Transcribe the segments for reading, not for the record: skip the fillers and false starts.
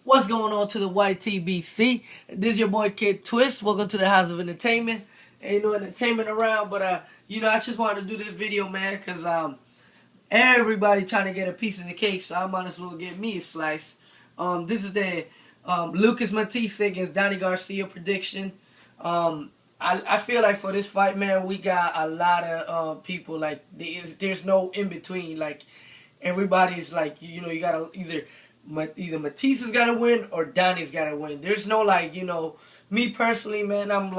What's going on to the YTBC? This is your boy Kid Twist. Welcome to the House of Entertainment. Ain't no entertainment around, but I just wanted to do this video, man, cause everybody trying to get a piece of the cake, so I might as well get me a slice. This is the Lucas Matthysse against Danny Garcia prediction. I feel like for this fight, man, we got a lot of people. Like there's no in between. Like everybody's like you gotta either Matthysse got to win or Danny's got to win. There's no like me personally, man. I'm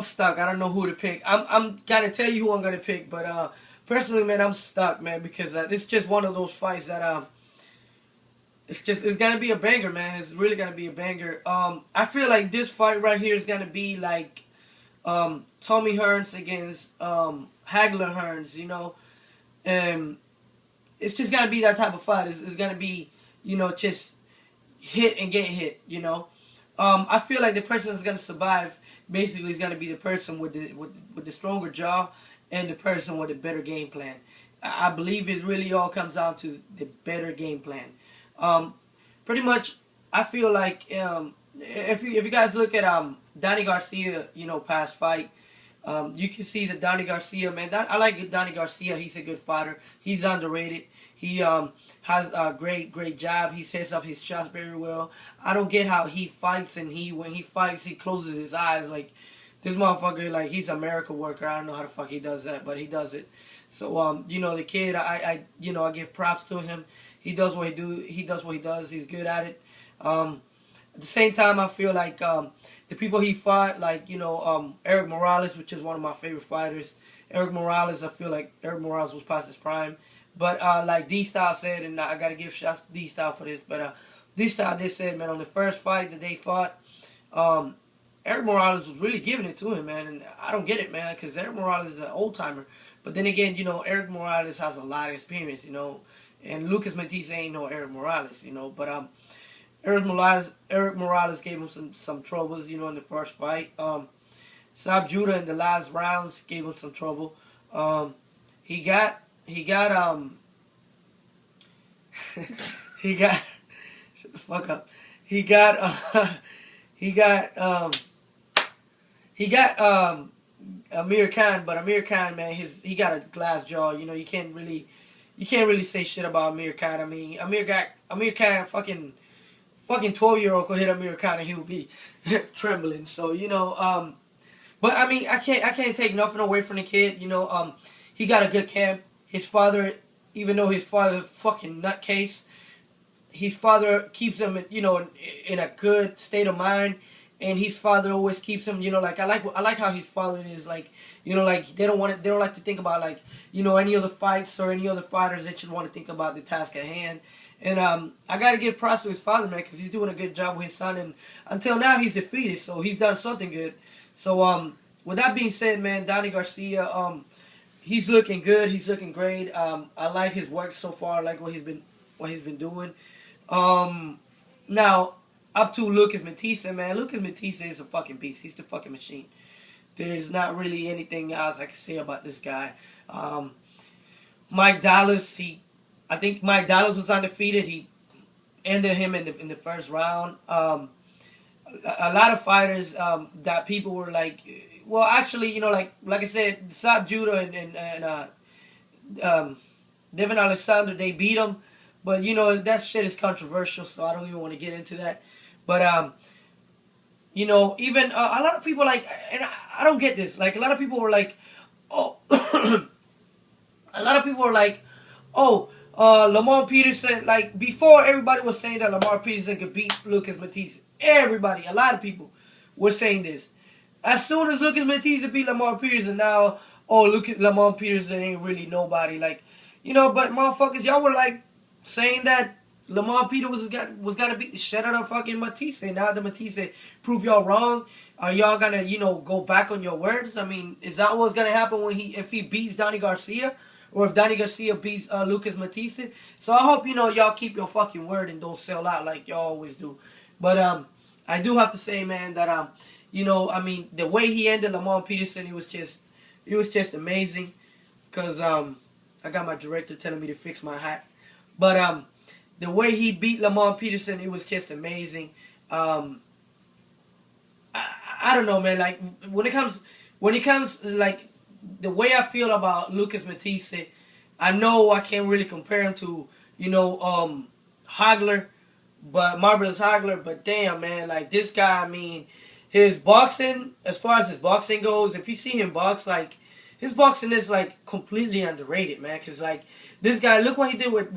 stuck. I don't know who to pick. I'm gonna tell you who I'm gonna pick, but personally, man, I'm stuck, man, because this is just one of those fights that it's gonna be a banger, man. It's really gonna be a banger. I feel like this fight right here is gonna be like Tommy Hearns against Hagler Hearns, and it's just gonna be that type of fight. It's gonna be just hit and get hit. I feel like the person that's gonna survive basically is gonna be the person with the stronger jaw and the person with a better game plan. I believe it really all comes down to the better game plan. Pretty much, I feel like if you guys look at Danny Garcia, past fight, you can see that Danny Garcia, man. I like Danny Garcia. He's a good fighter. He's underrated. He has a great job. He sets up his shots very well. I don't get how he fights and when he fights, he closes his eyes. Like this motherfucker, like he's a miracle worker. I don't know how the fuck he does that, but he does it. So the kid, I give props to him. He does what he do. He does what he does. He's good at it. At the same time, I feel like the people he fought, like Eric Morales, which is one of my favorite fighters. Eric Morales, I feel like Eric Morales was past his prime. But like D-Style said, and I gotta give shots to D-Style for this, but D-Style did say, man, on the first fight that they fought, Eric Morales was really giving it to him, man, and I don't get it, man, because Eric Morales is an old timer. But then again, Eric Morales has a lot of experience, and Lucas Matthysse ain't no Eric Morales, but Eric Morales gave him some troubles, in the first fight. Saab Judah in the last rounds gave him some trouble. He got shut the fuck up. He got Amir Khan, but Amir Khan, man, he got a glass jaw. You can't really say shit about Amir Khan. I mean, Amir Khan, fucking 12-year-old could hit Amir Khan and he would be trembling. So but I mean, I can't take nothing away from the kid. He got a good camp. His father, even though his father's a fucking nutcase, his father keeps him, in a good state of mind, and his father always keeps him, like I like how his father is, like, like they don't like to think about like, any other fights or any other fighters. They should want to think about the task at hand. And I gotta give props to his father, man, because he's doing a good job with his son, and until now he's defeated, so he's done something good. So with that being said, man, Danny Garcia, he's looking good. He's looking great. I like his work so far. I like what he's been doing. Now up to Lucas Matthysse, man. Lucas Matthysse is a fucking beast. He's the fucking machine. There's not really anything else I can say about this guy. Mike Dallas, I think Mike Dallas was undefeated. He ended him in the first round. A lot of fighters that people were like, well, actually, like I said, Saab Judah and Devin Alexander, they beat him. But, that shit is controversial, so I don't even want to get into that. But, even a lot of people, like, and I don't get this. Like, a lot of people were like, oh, a lot of people were like, oh, Lamar Peterson, like, before everybody was saying that Lamar Peterson could beat Lucas Matthysse. Everybody, a lot of people were saying this. As soon as Lucas Matthysse beat Lamar Peterson, now, oh, Lamar Peterson ain't really nobody. Like, but motherfuckers, y'all were like saying that Lamar Peterson was gonna beat the shit out of fucking Matthysse. Now that Matthysse prove y'all wrong, are y'all gonna, go back on your words? I mean, is that what's gonna happen if he beats Danny Garcia? Or if Danny Garcia beats Lucas Matthysse? So I hope, y'all keep your fucking word and don't sell out like y'all always do. But I do have to say, man, that I mean, the way he ended Lamar Peterson, it was just amazing. Cause I got my director telling me to fix my hat. But the way he beat Lamont Peterson, it was just amazing. I don't know, man. Like when it comes like the way I feel about Lucas Matthysse, I know I can't really compare him to Hagler, but Marvelous Hagler. But damn, man, like this guy. I mean, his boxing, as far as his boxing goes, if you see him box, like his boxing is like completely underrated, man. Cause like this guy, look what he did with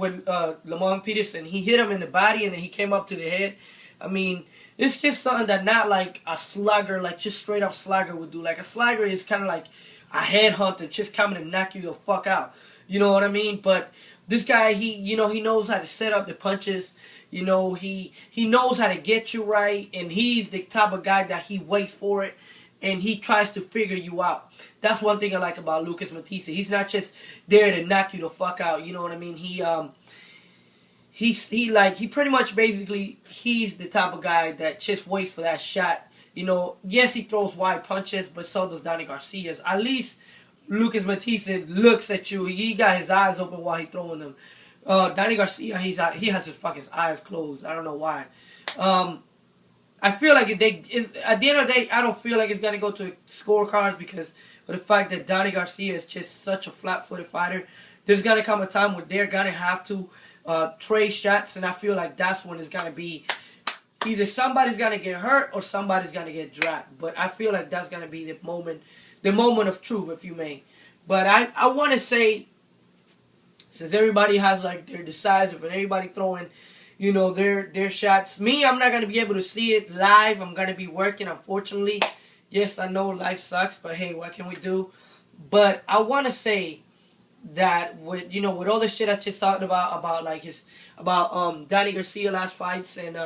Lamont Peterson. He hit him in the body and then he came up to the head. I mean, it's just something that not like a slugger, like just straight up slugger would do. Like a slugger is kind of like a headhunter, just coming to knock you the fuck out. You know what I mean? But this guy, he knows how to set up the punches. You know, he knows how to get you right, and he's the type of guy that he waits for it, and he tries to figure you out. That's one thing I like about Lucas Matthysse. He's not just there to knock you the fuck out. You know what I mean? He pretty much basically, he's the type of guy that just waits for that shot. You know, yes, he throws wide punches, but so does Danny Garcia. At least Lucas Matthysse looks at you. He got his eyes open while he's throwing them. Danny Garcia, he has his fucking eyes closed. I don't know why. I feel like at the end of the day, I don't feel like it's gonna go to scorecards because of the fact that Danny Garcia is just such a flat-footed fighter. There's gonna come a time where they're gonna have to trade shots, and I feel like that's when it's gonna be either somebody's gonna get hurt or somebody's gonna get dropped. But I feel like that's gonna be the moment of truth, if you may. But I want to say, since everybody has like their decisive and everybody throwing, their shots. Me, I'm not gonna be able to see it live. I'm gonna be working, unfortunately. Yes, I know life sucks, but hey, what can we do? But I want to say that with all the shit I just talked about Danny Garcia last fights and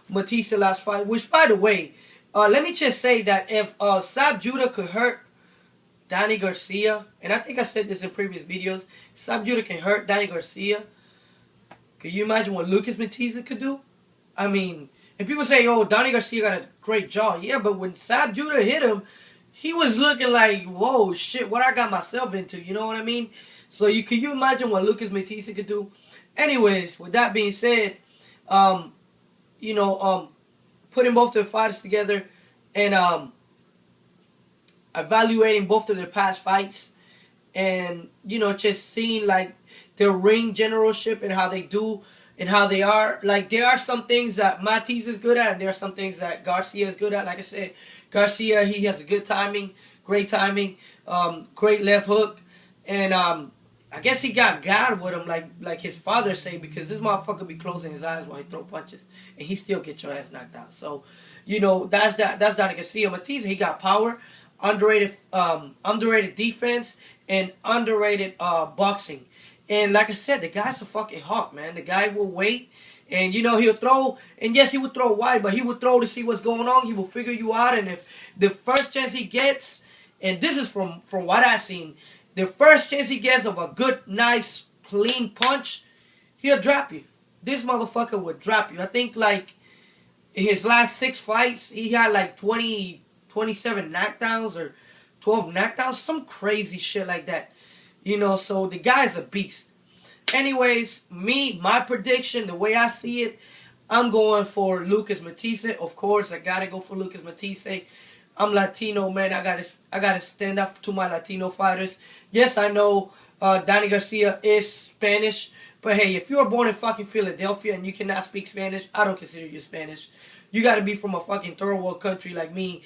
Matthysse last fight. Which, by the way, let me just say that if Sab Judah could hurt Danny Garcia, and I think I said this in previous videos, if Sab Judah can hurt Danny Garcia, could you imagine what Lucas Matthysse could do? I mean, and people say, oh, Danny Garcia got a great jaw. Yeah, but when Sab Judah hit him, he was looking like, whoa, shit, what I got myself into, you know what I mean? So could you imagine what Lucas Matthysse could do? Anyways, with that being said, putting both of the fighters together and evaluating both of their past fights and, just seeing, like, their ring generalship and how they do and how they are. Like, there are some things that Matthysse is good at, and there are some things that Garcia is good at. Like I said, Garcia, he has a good timing, great left hook, and I guess he got God with him, like his father say, because this motherfucker be closing his eyes while he throw punches, and he still get your ass knocked out. So, that's Danny Garcia. Matthysse, he got power, underrated defense, and underrated boxing. And like I said, the guy's a fucking hawk, man. The guy will wait, and he'll throw, and yes, he would throw wide, but he would throw to see what's going on. He will figure you out, and if the first chance he gets, and this is from what I've seen, the first chance he gets of a good, nice, clean punch, he'll drop you. This motherfucker would drop you. I think, like, in his last 6 fights, he had, like, 27 knockdowns or 12 knockdowns. Some crazy shit like that. So the guy's a beast. Anyways, my prediction, the way I see it, I'm going for Lucas Matthysse. Of course, I got to go for Lucas Matthysse. I'm Latino, man. I gotta stand up to my Latino fighters. Yes, I know Danny Garcia is Spanish, but hey, if you were born in fucking Philadelphia and you cannot speak Spanish, I don't consider you Spanish. You gotta be from a fucking third world country like me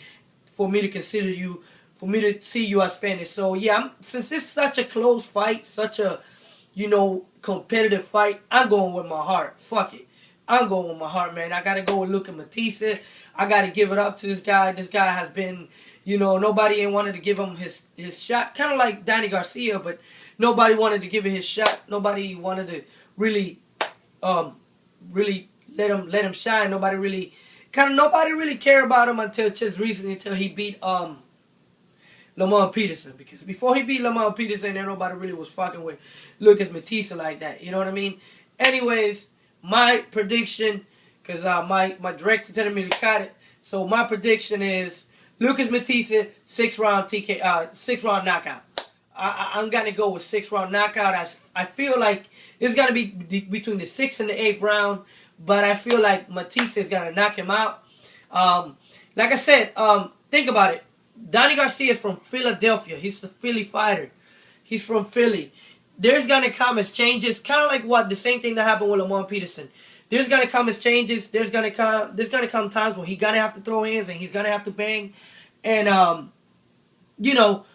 for me to see you as Spanish. So yeah, since it's such a close fight, such a competitive fight, I'm going with my heart. Fuck it. I'm going with my heart, man. I gotta go with Lucas Matthysse. I gotta give it up to this guy. This guy has been, nobody ain't wanted to give him his shot. Kind of like Danny Garcia, but nobody wanted to give it his shot. Nobody wanted to really let him shine. Nobody really cared about him until just recently, until he beat Lamont Peterson. Because before he beat Lamont Peterson, then nobody really was fucking with Lucas Matthysse like that. You know what I mean? Anyways, my prediction, because my director telling me to cut it. So my prediction is Lucas Matthysse 6-round knockout. I'm gonna go with 6-round knockout. I feel like It's gonna be between the 6th and the 8th round, but I feel like Matthysse is gonna knock him out. Like I said, think about it. Danny Garcia is from Philadelphia. He's a Philly fighter. He's from Philly. There's gonna come as changes, kind of like the same thing that happened with Lamar Peterson. There's gonna come as changes. There's gonna come times where he's gonna have to throw hands and he's gonna have to bang, and you know,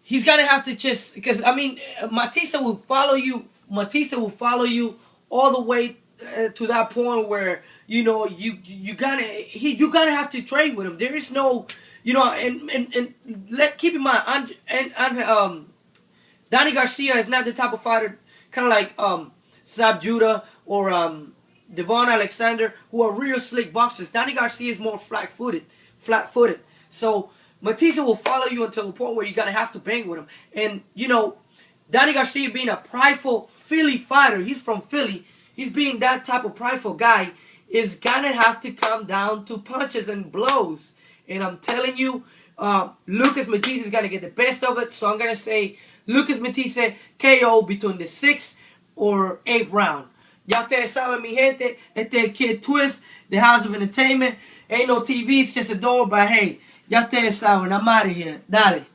he's gonna have to just, because I mean, Matthysse will follow you. Matthysse will follow you all the way to that point where you gotta have to trade with him. There is no, and keep in mind, Danny Garcia is not the type of fighter, kind of like Zab Judah or Devon Alexander, who are real slick boxers. Danny Garcia is more flat-footed. So Matthysse will follow you until the point where you're gonna have to bang with him. And Danny Garcia being a prideful Philly fighter, he's from Philly. He's being that type of prideful guy, is gonna have to come down to punches and blows. And I'm telling you, Lucas Matthysse is gonna get the best of it. So I'm gonna say Lucas Matthysse KO between the 6th or 8th round. Ya ustedes saben, mi gente, este es el Kid Twist, the House of Entertainment. Ain't no TV, it's just a door, but hey, ya ustedes saben, I'm out of here. Dale.